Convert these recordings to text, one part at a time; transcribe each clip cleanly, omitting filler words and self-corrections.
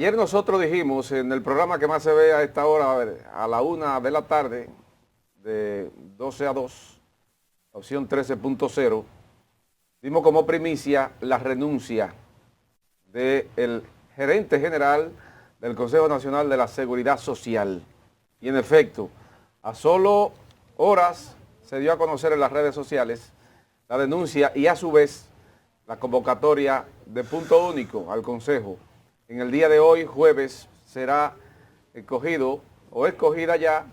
Ayer nosotros dijimos en el programa que más se ve a esta hora, a la 1 de la tarde, de 12 a 2, opción 13.0, dimos como primicia la renuncia del gerente general del Consejo Nacional de la Seguridad Social. Y en efecto, a solo horas se dio a conocer en las redes sociales la denuncia y a su vez la convocatoria de punto único al Consejo. En el día de hoy, jueves, será escogido o escogida ya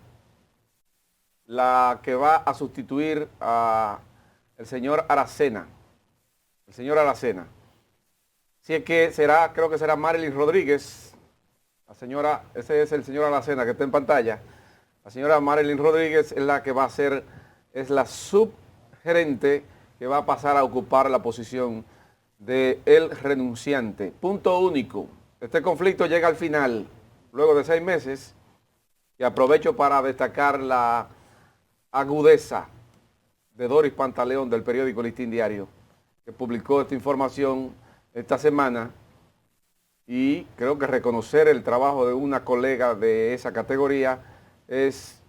la que va a sustituir a el señor Aracena. El señor Aracena. Si es que será, creo que será Marilyn Rodríguez, la señora, ese es el señor Aracena que está en pantalla. La señora Marilyn Rodríguez es la que va a ser, es la subgerente que va a pasar a ocupar la posición de el renunciante. Punto único. Este conflicto llega al final, luego de 6 meses, y aprovecho para destacar la agudeza de Doris Pantaleón del periódico Listín Diario, que publicó esta información esta semana, y creo que reconocer el trabajo de una colega de esa categoría es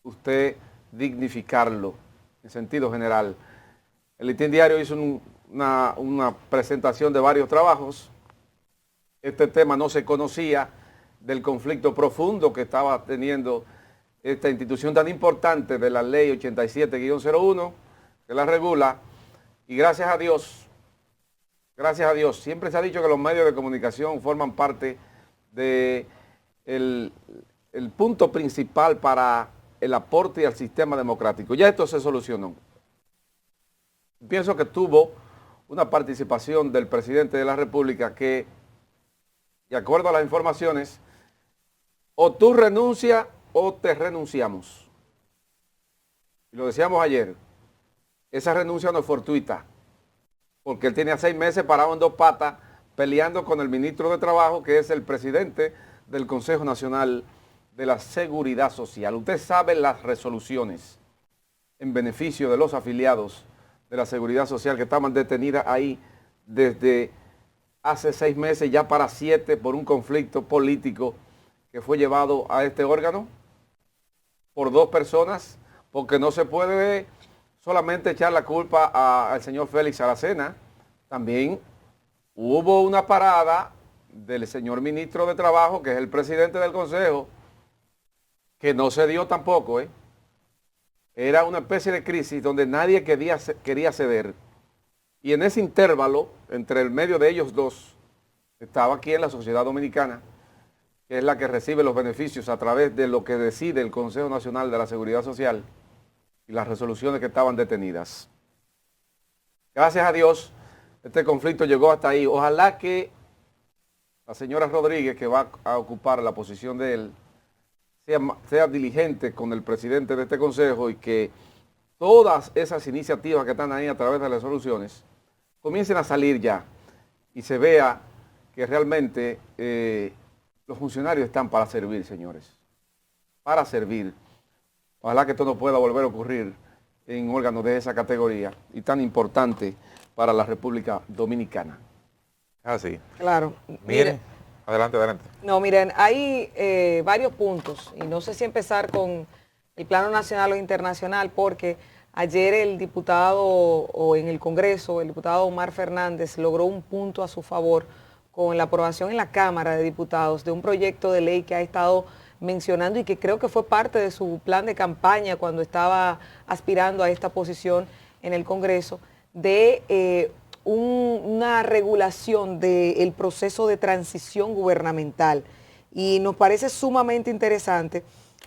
usted dignificarlo en sentido general. El Listín Diario hizo una presentación de varios trabajos. Este tema no se conocía del conflicto profundo que estaba teniendo esta institución tan importante de la ley 87-01, que la regula, y gracias a Dios, siempre se ha dicho que los medios de comunicación forman parte de el punto principal para el aporte al sistema democrático. Ya esto se solucionó. Pienso que tuvo una participación del presidente de la República que, de acuerdo a las informaciones, o tú renuncias o te renunciamos. Y lo decíamos ayer, esa renuncia no es fortuita, porque él tenía 6 meses parado en 2 patas peleando con el ministro de Trabajo, que es el presidente del Consejo Nacional de la Seguridad Social. Usted sabe las resoluciones en beneficio de los afiliados de la Seguridad Social que estaban detenidas ahí desde hace 6 meses, ya para 7, por un conflicto político que fue llevado a este órgano por 2 personas, porque no se puede solamente echar la culpa al señor Félix Aracena. También hubo una parada del señor ministro de Trabajo, que es el presidente del Consejo, que no se dio tampoco, Era una especie de crisis donde nadie quería ceder. Y en ese intervalo, entre el medio de ellos dos, estaba aquí en la sociedad dominicana, que es la que recibe los beneficios a través de lo que decide el Consejo Nacional de la Seguridad Social y las resoluciones que estaban detenidas. Gracias a Dios, este conflicto llegó hasta ahí. Ojalá que la señora Rodríguez, que va a ocupar la posición de él, sea diligente con el presidente de este consejo y que todas esas iniciativas que están ahí a través de las resoluciones comiencen a salir ya y se vea que realmente los funcionarios están para servir, señores, para servir. Ojalá que esto no pueda volver a ocurrir en órganos de esa categoría y tan importante para la República Dominicana. Así. Claro. Miren, adelante. No, miren, hay varios puntos y no sé si empezar con el plano nacional o internacional, porque ayer el diputado o en el Congreso, el diputado Omar Fernández logró un punto a su favor con la aprobación en la Cámara de Diputados de un proyecto de ley que ha estado mencionando y que creo que fue parte de su plan de campaña cuando estaba aspirando a esta posición en el Congreso, de una regulación del proceso de transición gubernamental. Y nos parece sumamente interesante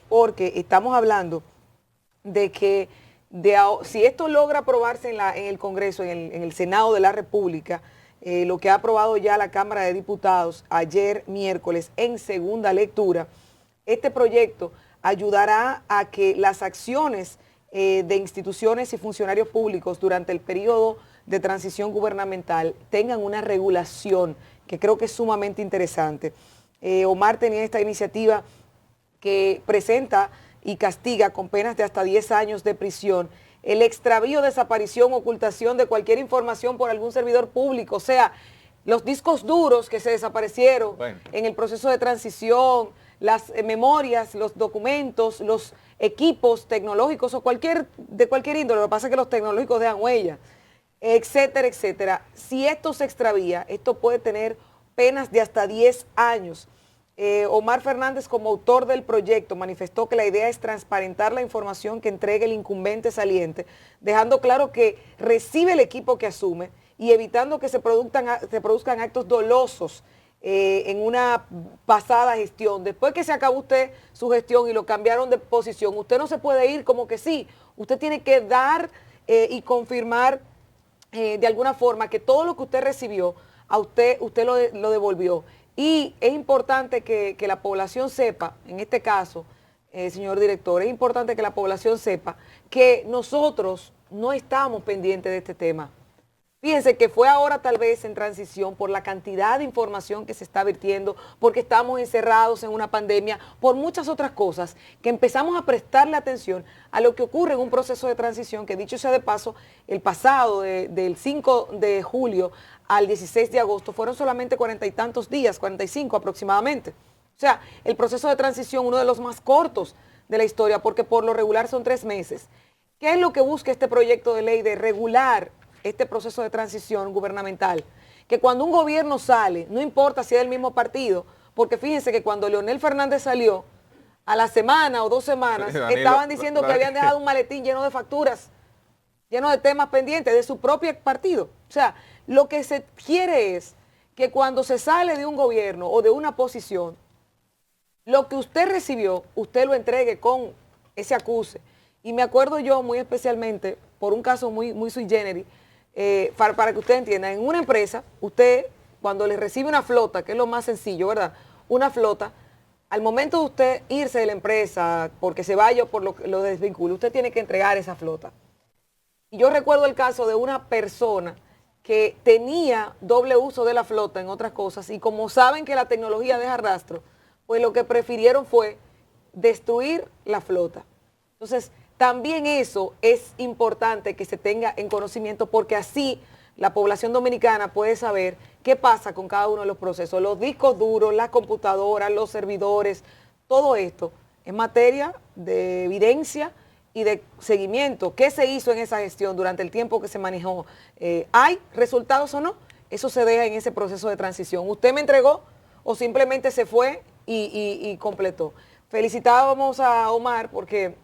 porque estamos hablando de que si esto logra aprobarse en el Congreso, en el Senado de la República, lo que ha aprobado ya la Cámara de Diputados ayer miércoles en segunda lectura, este proyecto ayudará a que las acciones de instituciones y funcionarios públicos durante el periodo de transición gubernamental tengan una regulación que creo que es sumamente interesante. Omar tenía esta iniciativa que presenta y castiga con penas de hasta 10 años de prisión el extravío, desaparición, ocultación de cualquier información por algún servidor público. O sea, los discos duros que se desaparecieron en el proceso de transición, las memorias, los documentos, los equipos tecnológicos o de cualquier índole. Lo que pasa es que los tecnológicos dejan huella, etcétera, etcétera. Si esto se extravía, esto puede tener penas de hasta 10 años. Omar Fernández, como autor del proyecto, manifestó que la idea es transparentar la información que entregue el incumbente saliente, dejando claro que recibe el equipo que asume y evitando que se produzcan actos dolosos en una pasada gestión. Después que se acabó usted su gestión y lo cambiaron de posición, usted no se puede ir como que sí, usted tiene que dar y confirmar de alguna forma que todo lo que usted recibió, a usted lo devolvió. Y es importante que la población sepa, en este caso, señor director, es importante que la población sepa que nosotros no estamos pendientes de este tema. Fíjense que fue ahora tal vez en transición por la cantidad de información que se está vertiendo, porque estamos encerrados en una pandemia, por muchas otras cosas, que empezamos a prestarle atención a lo que ocurre en un proceso de transición que, dicho sea de paso, el pasado del 5 de julio al 16 de agosto fueron solamente 40 y tantos días, 45 aproximadamente. O sea, el proceso de transición, uno de los más cortos de la historia, porque por lo regular son 3 meses. ¿Qué es lo que busca este proyecto de ley de regular este proceso de transición gubernamental? Que cuando un gobierno sale, no importa si es del mismo partido, porque fíjense que cuando Leonel Fernández salió, a la semana o 2 semanas, estaban diciendo que habían dejado un maletín lleno de facturas, lleno de temas pendientes de su propio partido. O sea, lo que se quiere es que cuando se sale de un gobierno o de una posición, lo que usted recibió, usted lo entregue con ese acuse. Y me acuerdo yo muy especialmente, por un caso muy sui generis, para que usted entienda, en una empresa, usted cuando le recibe una flota, que es lo más sencillo, ¿verdad? Una flota, al momento de usted irse de la empresa, porque se vaya o por lo desvincule, usted tiene que entregar esa flota. Y yo recuerdo el caso de una persona que tenía doble uso de la flota en otras cosas, y como saben que la tecnología deja rastro, pues lo que prefirieron fue destruir la flota. Entonces, también eso es importante que se tenga en conocimiento, porque así la población dominicana puede saber qué pasa con cada uno de los procesos, los discos duros, las computadoras, los servidores, todo esto es materia de evidencia y de seguimiento. ¿Qué se hizo en esa gestión durante el tiempo que se manejó? ¿Hay resultados o no? Eso se deja en ese proceso de transición. ¿Usted me entregó o simplemente se fue y completó? Felicitábamos a Omar porque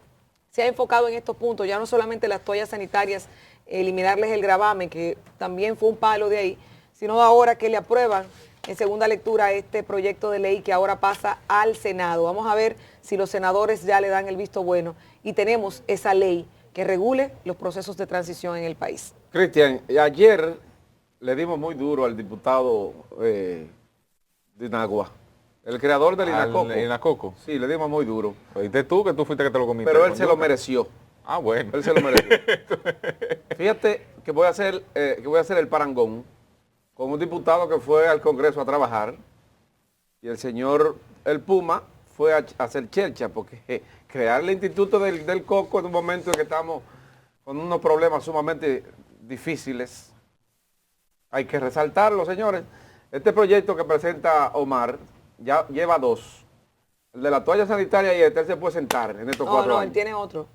se ha enfocado en estos puntos, ya no solamente las toallas sanitarias, eliminarles el gravamen, que también fue un palo de ahí, sino ahora que le aprueban en segunda lectura este proyecto de ley que ahora pasa al Senado. Vamos a ver si los senadores ya le dan el visto bueno y tenemos esa ley que regule los procesos de transición en el país. Cristian, ayer le dimos muy duro al diputado de Inagua, el creador del Inacoco. Inacoco. Sí, le dimos muy duro. ¿Oíste tú que tú fuiste que te lo comiste? Pero él se lo mereció. Ah, bueno. Él se lo mereció. Fíjate que voy a hacer el parangón con un diputado que fue al Congreso a trabajar y el señor El Puma fue a hacer chercha, porque crear el Instituto del Coco en un momento en que estamos con unos problemas sumamente difíciles, hay que resaltarlo, señores. Este proyecto que presenta Omar ya lleva 2. El de la toalla sanitaria y él se puede sentar en estos 4 años. No, él tiene otro.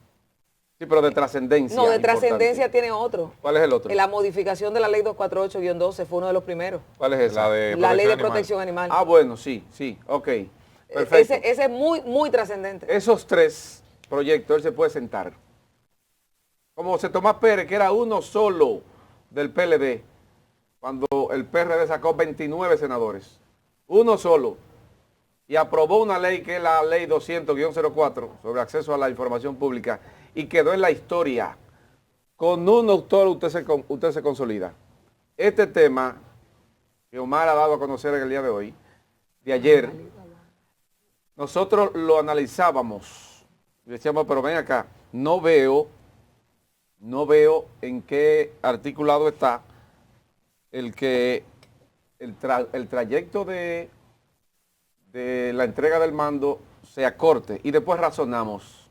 Sí, pero de trascendencia. No, de trascendencia tiene otro. ¿Cuál es el otro? La modificación de la ley 248-12 fue uno de los primeros. ¿Cuál es esa? La ley de protección animal. Ah, bueno, sí, ok. Perfecto. Ese es muy trascendente. Esos 3 proyectos él se puede sentar. Como José Tomás Pérez, que era uno solo del PLD, cuando el PRD sacó 29 senadores. Uno solo. Y aprobó una ley que es la ley 200-04 sobre acceso a la información pública y quedó en la historia. Con un autor usted se consolida. Este tema que Omar ha dado a conocer en el día de hoy, de ayer, nosotros lo analizábamos. Decíamos, pero ven acá, no veo en qué articulado está el trayecto de la entrega del mando se acorte, y después razonamos.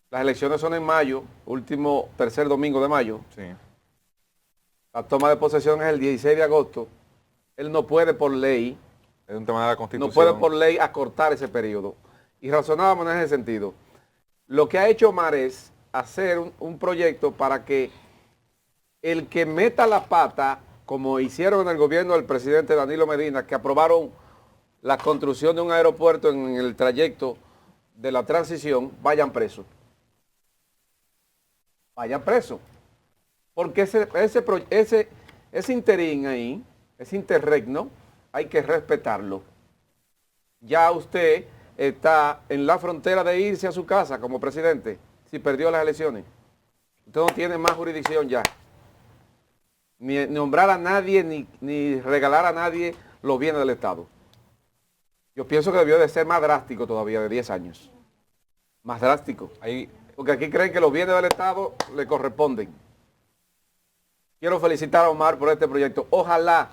Las elecciones son en mayo, último tercer domingo de mayo. Sí. La toma de posesión es el 16 de agosto. Él no puede por ley, Es un tema de la Constitución. no puede por ley acortar ese periodo. Y razonábamos en ese sentido. Lo que ha hecho Omar es hacer un proyecto para que el que meta la pata, como hicieron en el gobierno del presidente Danilo Medina, que aprobaron la construcción de un aeropuerto en el trayecto de la transición, vayan presos. Vayan presos. Porque ese interín ahí, ese interregno, hay que respetarlo. Ya usted está en la frontera de irse a su casa como presidente, si perdió las elecciones. Usted no tiene más jurisdicción ya. Ni nombrar a nadie, ni regalar a nadie los bienes del Estado. Yo pienso que debió de ser más drástico todavía, de 10 años. Más drástico. Porque aquí creen que los bienes del Estado le corresponden. Quiero felicitar a Omar por este proyecto. Ojalá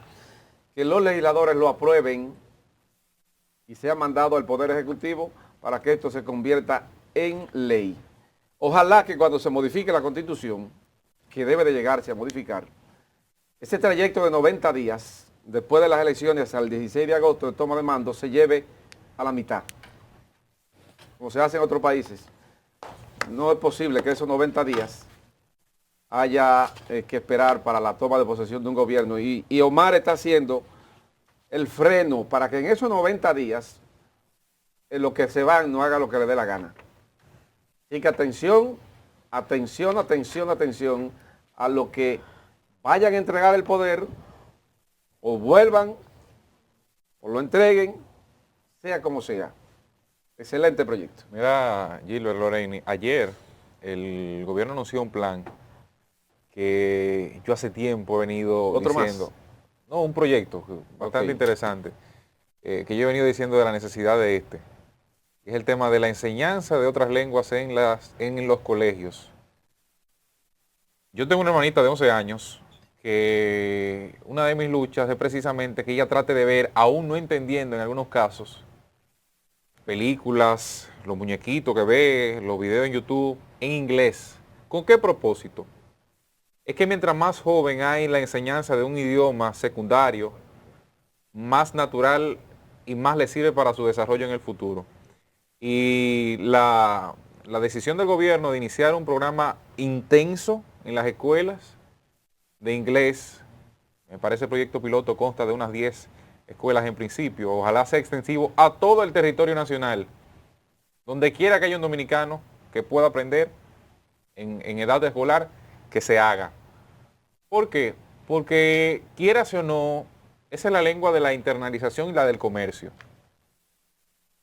que los legisladores lo aprueben y sea mandado al Poder Ejecutivo para que esto se convierta en ley. Ojalá que cuando se modifique la Constitución, que debe de llegarse a modificar, ese trayecto de 90 días, después de las elecciones al 16 de agosto de toma de mando, se lleve a la mitad, como se hace en otros países. No es posible que esos 90 días haya que esperar para la toma de posesión de un gobierno. Y Omar está haciendo el freno para que en esos 90 días, en lo que se van, no haga lo que le dé la gana. Así que atención, atención, atención, atención a lo que vayan a entregar el poder, o vuelvan, o lo entreguen, sea como sea. Excelente proyecto. Mira, Gilbert, Lorraine, ayer el gobierno anunció un plan que yo hace tiempo he venido diciendo. No, un proyecto bastante interesante, que yo he venido diciendo de la necesidad de este. Es el tema de la enseñanza de otras lenguas en los colegios. Yo tengo una hermanita de 11 años que una de mis luchas es precisamente que ella trate de ver, aún no entendiendo en algunos casos, películas, los muñequitos que ve, los videos en YouTube, en inglés. ¿Con qué propósito? Es que mientras más joven hay la enseñanza de un idioma secundario, más natural y más le sirve para su desarrollo en el futuro. Y la decisión del gobierno de iniciar un programa intenso en las escuelas de inglés, me parece el proyecto piloto consta de unas 10 escuelas en principio, ojalá sea extensivo a todo el territorio nacional, donde quiera que haya un dominicano que pueda aprender en edad escolar, que se haga. ¿Por qué? Porque quieras o no, esa es la lengua de la internalización y la del comercio.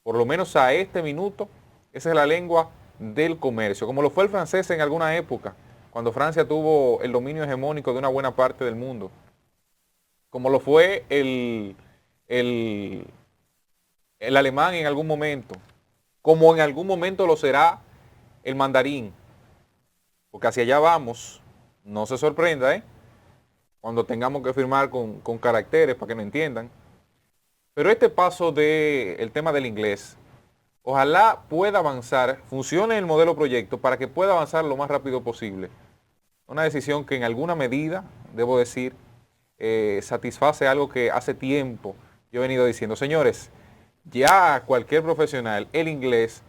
Por lo menos a este minuto, esa es la lengua del comercio, como lo fue el francés en alguna época, cuando Francia tuvo el dominio hegemónico de una buena parte del mundo, como lo fue el alemán en algún momento, como en algún momento lo será el mandarín, porque hacia allá vamos. No se sorprenda, cuando tengamos que firmar con caracteres para que no entiendan. Pero este paso del tema del inglés, ojalá pueda avanzar, funcione el modelo proyecto para que pueda avanzar lo más rápido posible. Una decisión que en alguna medida, debo decir, satisface algo que hace tiempo yo he venido diciendo. Señores, ya cualquier profesional, el inglés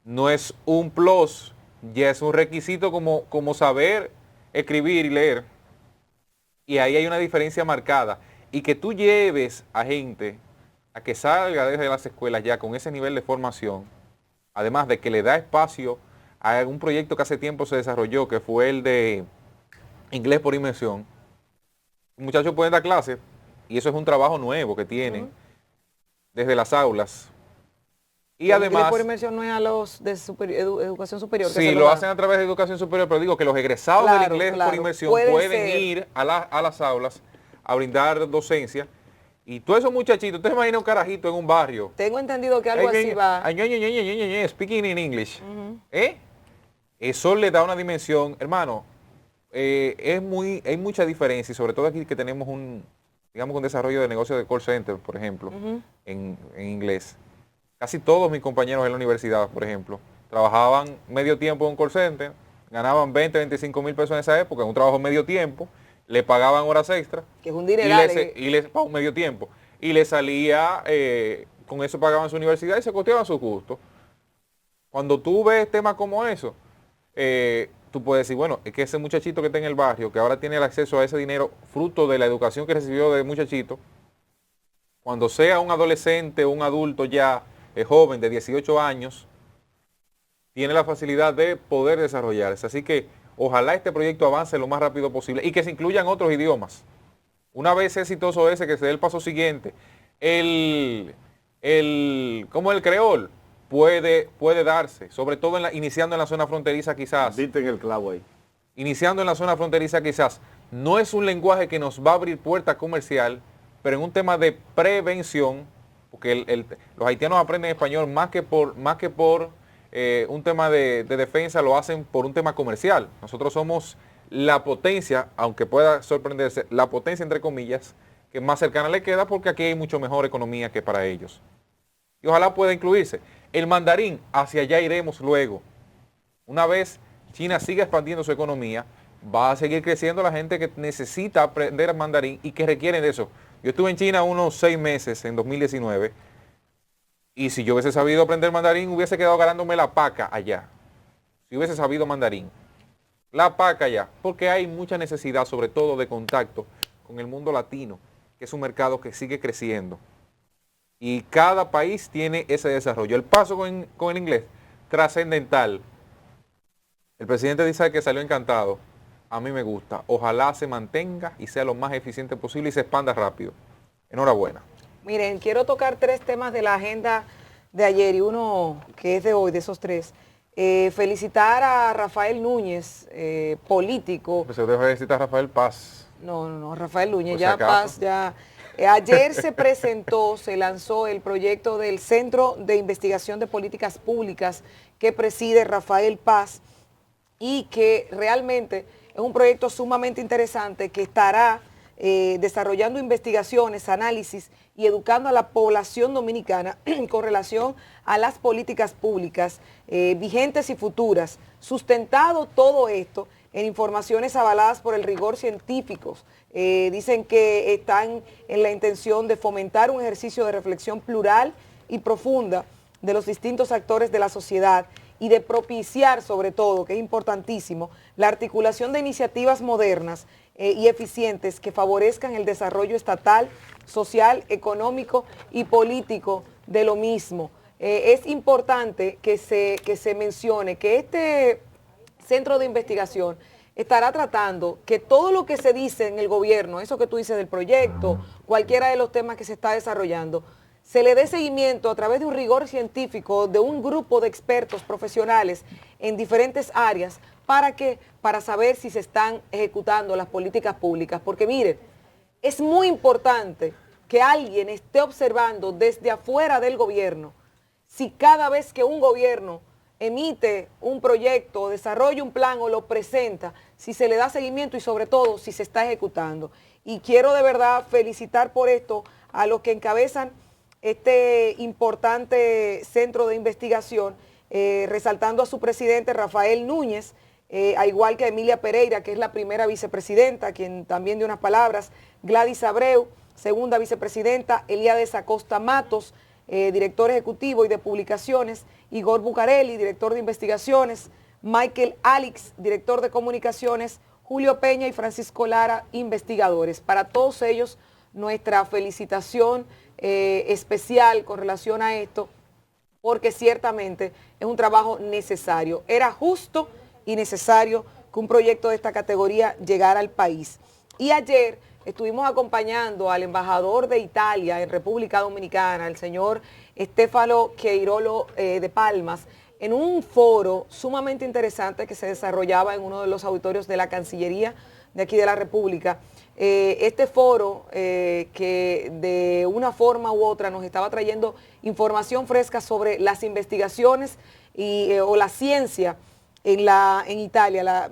no es un plus, ya es un requisito como saber escribir y leer. Y ahí hay una diferencia marcada. Y que tú lleves a gente a que salga desde las escuelas ya con ese nivel de formación, además de que le da espacio a un proyecto que hace tiempo se desarrolló, que fue el de inglés por inmersión. Muchachos pueden dar clases y eso es un trabajo nuevo que tienen desde las aulas. Y además, inglés por inmersión no es a los de educación superior. Sí, lo hacen a través de educación superior, pero digo que los egresados del inglés por inmersión pueden ir a las aulas a brindar docencia. Y todos esos muchachitos, usted se imagina un carajito en un barrio. Tengo entendido que algo así va. Speaking in English. Eso le da una dimensión, hermano. Hay mucha diferencia, y sobre todo aquí que tenemos un desarrollo de negocio de call center, por ejemplo, en inglés. Casi todos mis compañeros en la universidad, por ejemplo, trabajaban medio tiempo en un call center, ganaban 20, 25 mil pesos en esa época, en un trabajo medio tiempo, le pagaban horas extra. Que es un dineral. Para un medio tiempo. Y le salía, con eso pagaban su universidad y se costeaban sus gustos. Cuando tú ves temas como eso, tú puedes decir, bueno, es que ese muchachito que está en el barrio, que ahora tiene el acceso a ese dinero, fruto de la educación que recibió de muchachito, cuando sea un adolescente o un adulto ya joven de 18 años, tiene la facilidad de poder desarrollarse. Así que ojalá este proyecto avance lo más rápido posible y que se incluyan otros idiomas. Una vez exitoso ese, que se dé el paso siguiente, como el creol puede darse, sobre todo iniciando en la zona fronteriza quizás. Diste en el clavo ahí. Iniciando en la zona fronteriza quizás. No es un lenguaje que nos va a abrir puerta comercial, pero en un tema de prevención, porque los haitianos aprenden español más que por un tema de defensa, lo hacen por un tema comercial. Nosotros somos la potencia, aunque pueda sorprenderse, la potencia entre comillas, que más cercana le queda porque aquí hay mucho mejor economía que para ellos. Y ojalá pueda incluirse. El mandarín, hacia allá iremos luego. Una vez China siga expandiendo su economía, va a seguir creciendo la gente que necesita aprender mandarín y que requieren de eso. Yo estuve en China unos 6 meses en 2019 y si yo hubiese sabido aprender mandarín hubiese quedado ganándome la paca allá. Si hubiese sabido mandarín. La paca allá. Porque hay mucha necesidad, sobre todo de contacto con el mundo latino, que es un mercado que sigue creciendo. Y cada país tiene ese desarrollo. El paso con el inglés, trascendental. El presidente dice que salió encantado. A mí me gusta. Ojalá se mantenga y sea lo más eficiente posible y se expanda rápido. Enhorabuena. Miren, quiero tocar 3 temas de la agenda de ayer y uno que es de hoy, de esos 3. Felicitar a Rafael Núñez, político. Pues se debe felicitar a Rafael Paz. No, Rafael Núñez, Por ya si acaso. Paz, ya. Ayer se lanzó el proyecto del Centro de Investigación de Políticas Públicas que preside Rafael Paz y que realmente es un proyecto sumamente interesante que estará desarrollando investigaciones, análisis y educando a la población dominicana con relación a las políticas públicas vigentes y futuras, sustentado todo esto en informaciones avaladas por el rigor científico. Dicen que están en la intención de fomentar un ejercicio de reflexión plural y profunda de los distintos actores de la sociedad y de propiciar, sobre todo, que es importantísimo, la articulación de iniciativas modernas y eficientes que favorezcan el desarrollo estatal, social, económico y político de lo mismo. Es importante que se mencione que este centro de investigación estará tratando que todo lo que se dice en el gobierno, eso que tú dices del proyecto, cualquiera de los temas que se está desarrollando, se le dé seguimiento a través de un rigor científico de un grupo de expertos profesionales en diferentes áreas. ¿Para qué? Para saber si se están ejecutando las políticas públicas. Porque miren, es muy importante que alguien esté observando desde afuera del gobierno si cada vez que un gobierno emite un proyecto, desarrolla un plan o lo presenta, si se le da seguimiento y sobre todo si se está ejecutando. Y quiero de verdad felicitar por esto a los que encabezan este importante centro de investigación, resaltando a su presidente Rafael Núñez, a igual que a Emilia Pereira, que es la primera vicepresidenta, quien también dio unas palabras, Gladys Abreu, segunda vicepresidenta, Elías Acosta Matos, director ejecutivo y de publicaciones, Igor Bucarelli, director de investigaciones, Michael Alix, director de comunicaciones, Julio Peña y Francisco Lara, investigadores. Para todos ellos, nuestra felicitación especial con relación a esto, porque ciertamente es un trabajo necesario. Era justo y necesario que un proyecto de esta categoría llegara al país. Y ayer estuvimos acompañando al embajador de Italia en República Dominicana, el señor Stefano Queirolo de Palmas, en un foro sumamente interesante que se desarrollaba en uno de los auditorios de la Cancillería de aquí de la República. Este foro que de una forma u otra nos estaba trayendo información fresca sobre las investigaciones o la ciencia en Italia.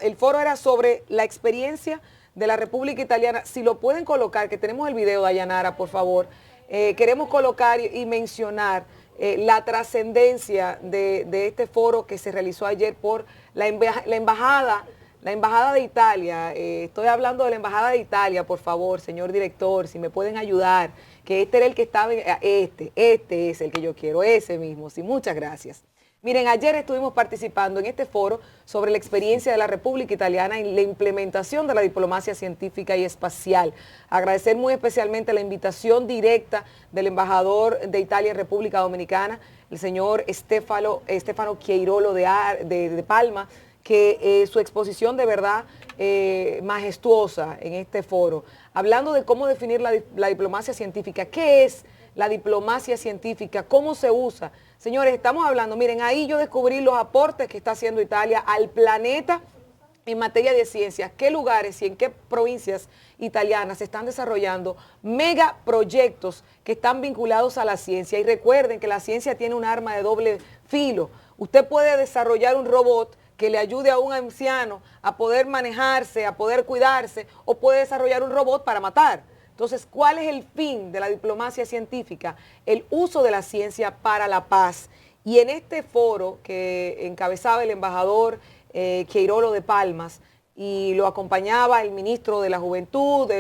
El foro era sobre la experiencia de la República Italiana. Si lo pueden colocar, que tenemos el video, Dayanara, por favor. Queremos colocar y mencionar la trascendencia de este foro que se realizó ayer por la embajada La Embajada de Italia, estoy hablando de la Embajada de Italia, por favor, señor director, si me pueden ayudar, que este era el que estaba, este es el que yo quiero, ese mismo, sí, muchas gracias. Miren, ayer estuvimos participando en este foro sobre la experiencia de la República Italiana en la implementación de la diplomacia científica y espacial. Agradecer muy especialmente la invitación directa del embajador de Italia en República Dominicana, el señor Stefano Queirolo de Palma, que su exposición de verdad majestuosa en este foro, hablando de cómo definir la diplomacia científica. ¿Qué es la diplomacia científica? ¿Cómo se usa? Señores, estamos hablando, miren, ahí yo descubrí los aportes que está haciendo Italia al planeta en materia de ciencias, qué lugares y en qué provincias italianas se están desarrollando megaproyectos que están vinculados a la ciencia. Y recuerden que la ciencia tiene un arma de doble filo. Usted puede desarrollar un robot que le ayude a un anciano a poder manejarse, a poder cuidarse, o puede desarrollar un robot para matar. Entonces, ¿cuál es el fin de la diplomacia científica? El uso de la ciencia para la paz. Y en este foro que encabezaba el embajador Queirolo de Palmas y lo acompañaba el ministro de la Juventud,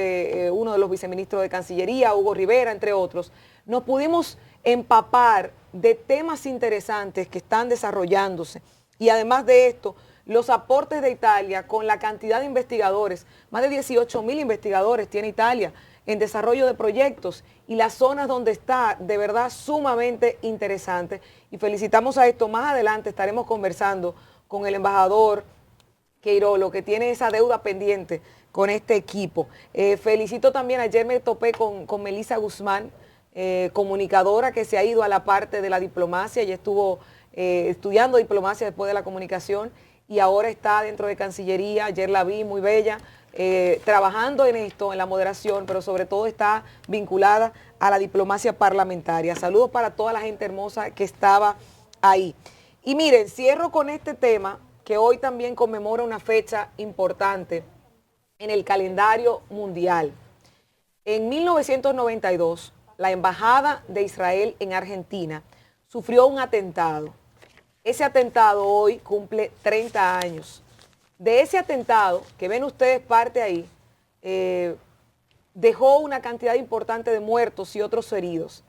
uno de los viceministros de Cancillería, Hugo Rivera, entre otros, nos pudimos empapar de temas interesantes que están desarrollándose. Y además de esto, los aportes de Italia con la cantidad de investigadores, más de 18.000 investigadores tiene Italia en desarrollo de proyectos y las zonas donde está de verdad sumamente interesante. Y felicitamos a esto. Más adelante estaremos conversando con el embajador Queirolo, que tiene esa deuda pendiente con este equipo. Felicito también, ayer me topé con Melissa Guzmán, comunicadora que se ha ido a la parte de la diplomacia y estuvo estudiando diplomacia después de la comunicación y ahora está dentro de Cancillería. Ayer la vi, muy bella, trabajando en esto, en la moderación, pero sobre todo está vinculada a la diplomacia parlamentaria. Saludos para toda la gente hermosa que estaba ahí. Y miren, cierro con este tema que hoy también conmemora una fecha importante en el calendario mundial. En 1992, la Embajada de Israel en Argentina sufrió un atentado. Ese atentado hoy cumple 30 años. De ese atentado, que ven ustedes parte ahí, dejó una cantidad importante de muertos y otros heridos.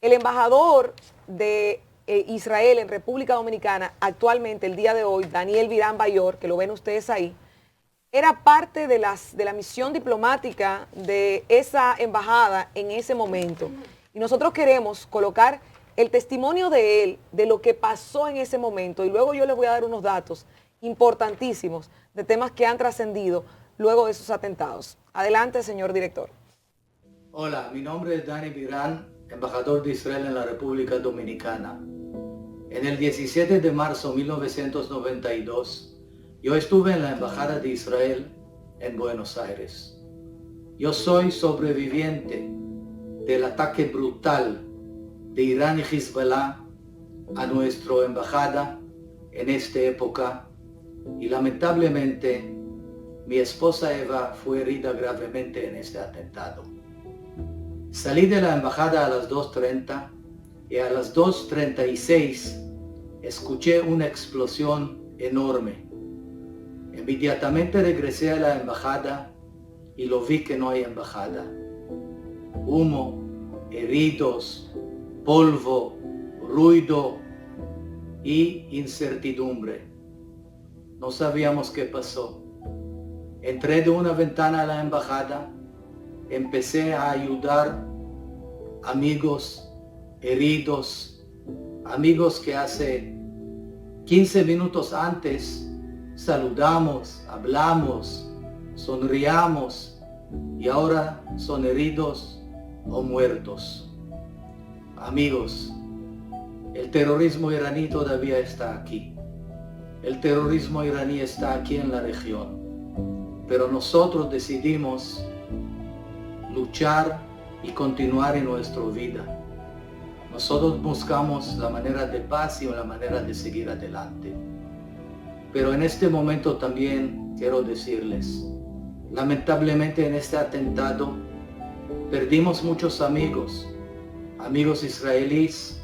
El embajador de Israel en República Dominicana, actualmente, el día de hoy, Daniel Virán Bayor, que lo ven ustedes ahí, era parte de la misión diplomática de esa embajada en ese momento. Y nosotros queremos colocar el testimonio de él, de lo que pasó en ese momento, y luego yo les voy a dar unos datos importantísimos de temas que han trascendido luego de esos atentados. Adelante, señor director. Hola, mi nombre es Dani Virán, embajador de Israel en la República Dominicana. En el 17 de marzo de 1992, yo estuve en la Embajada de Israel en Buenos Aires. Yo soy sobreviviente del ataque brutal de Irán y Hezbollah a nuestra embajada en esta época y lamentablemente mi esposa Eva fue herida gravemente en este atentado. Salí de la embajada a las 2:30 y a las 2:36 escuché una explosión enorme. Inmediatamente regresé a la embajada y lo vi que no hay embajada. Humo, heridos, polvo, ruido y incertidumbre. No sabíamos qué pasó. Entré de una ventana a la embajada, empecé a ayudar amigos heridos, amigos que hace 15 minutos antes saludamos, hablamos, sonreíamos y ahora son heridos o muertos. Amigos, el terrorismo iraní todavía está aquí. El terrorismo iraní está aquí en la región. Pero nosotros decidimos luchar y continuar en nuestra vida. Nosotros buscamos la manera de paz y la manera de seguir adelante. Pero en este momento también quiero decirles, lamentablemente en este atentado perdimos muchos amigos, amigos israelíes,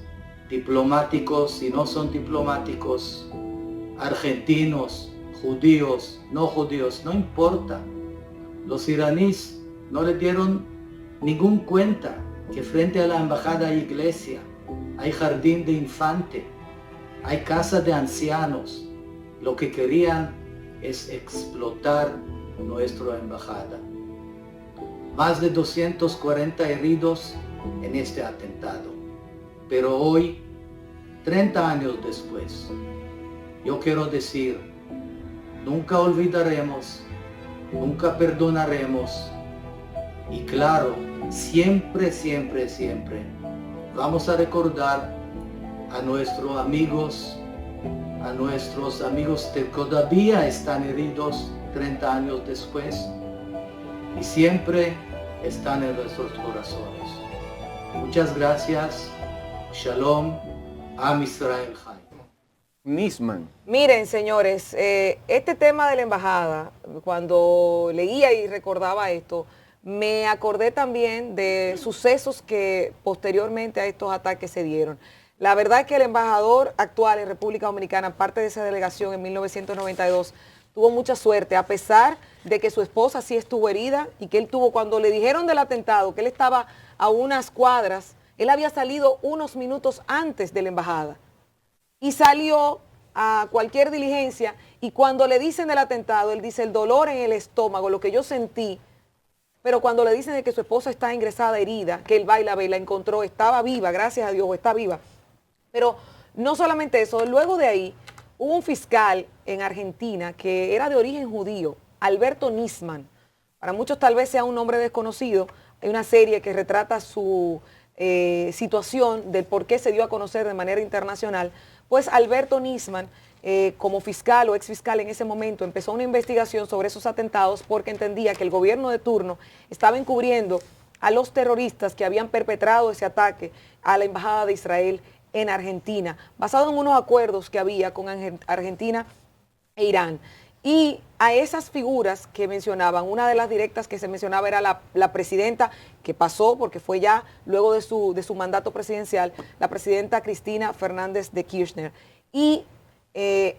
diplomáticos y no son diplomáticos, argentinos, judíos, no judíos, no importa. Los iraníes no le dieron ningún cuenta que frente a la embajada hay iglesia, hay jardín de infante, hay casa de ancianos. Lo que querían es explotar nuestra embajada. Más de 240 heridos en este atentado. Pero hoy, 30 años después, yo quiero decir, nunca olvidaremos, nunca perdonaremos y claro, siempre, siempre, siempre vamos a recordar a nuestros amigos que todavía están heridos 30 años después y siempre están en nuestros corazones. Muchas gracias. Shalom. Am Israel Chai. Nisman. Miren, señores, este tema de la embajada, cuando leía y recordaba esto, me acordé también de sucesos que posteriormente a estos ataques se dieron. La verdad es que el embajador actual en República Dominicana, parte de esa delegación en 1992, tuvo mucha suerte, a pesar de que su esposa sí estuvo herida y que él tuvo, cuando le dijeron del atentado, que él estaba a unas cuadras, él había salido unos minutos antes de la embajada y salió a cualquier diligencia y cuando le dicen del atentado, él dice el dolor en el estómago, lo que yo sentí, pero cuando le dicen de que su esposa está ingresada herida, que él va y la ve y la encontró, estaba viva, gracias a Dios, está viva. Pero no solamente eso, luego de ahí hubo un fiscal en Argentina que era de origen judío, Alberto Nisman. Para muchos tal vez sea un nombre desconocido. Hay una serie que retrata su situación del por qué se dio a conocer de manera internacional. Pues Alberto Nisman, como fiscal o ex fiscal en ese momento, empezó una investigación sobre esos atentados porque entendía que el gobierno de turno estaba encubriendo a los terroristas que habían perpetrado ese ataque a la embajada de Israel en Argentina, basado en unos acuerdos que había con Argentina e Irán. Y a esas figuras que mencionaban, una de las directas que se mencionaba era la presidenta, que pasó porque fue ya luego de su mandato presidencial, la presidenta Cristina Fernández de Kirchner. Y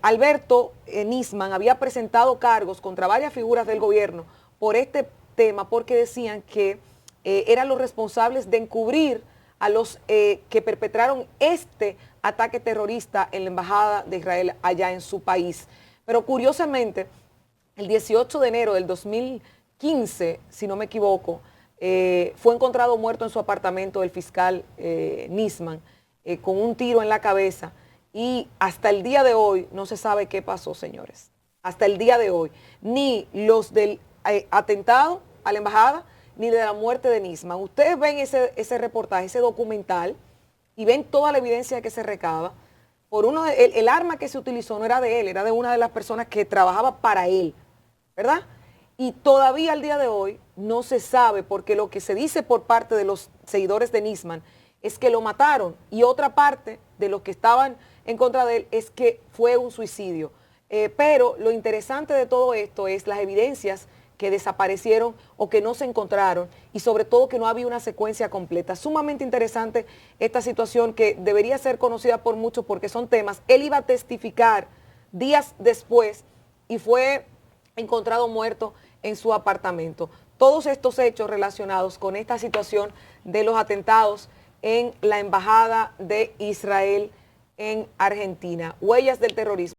Alberto Nisman había presentado cargos contra varias figuras del gobierno por este tema, porque decían que eran los responsables de encubrir a los que perpetraron este ataque terrorista en la embajada de Israel allá en su país. Pero curiosamente, el 18 de enero del 2015, si no me equivoco, fue encontrado muerto en su apartamento el fiscal Nisman con un tiro en la cabeza y hasta el día de hoy no se sabe qué pasó, señores. Hasta el día de hoy, ni los del atentado a la embajada, ni de la muerte de Nisman. Ustedes ven ese reportaje, ese documental, y ven toda la evidencia que se recaba. Por el arma que se utilizó no era de él, era de una de las personas que trabajaba para él, ¿verdad? Y todavía al día de hoy no se sabe, porque lo que se dice por parte de los seguidores de Nisman es que lo mataron, y otra parte de los que estaban en contra de él es que fue un suicidio. Pero lo interesante de todo esto es las evidencias que desaparecieron o que no se encontraron y sobre todo que no había una secuencia completa. Sumamente interesante esta situación que debería ser conocida por muchos porque son temas. Él iba a testificar días después y fue encontrado muerto en su apartamento. Todos estos hechos relacionados con esta situación de los atentados en la embajada de Israel en Argentina. Huellas del terrorismo.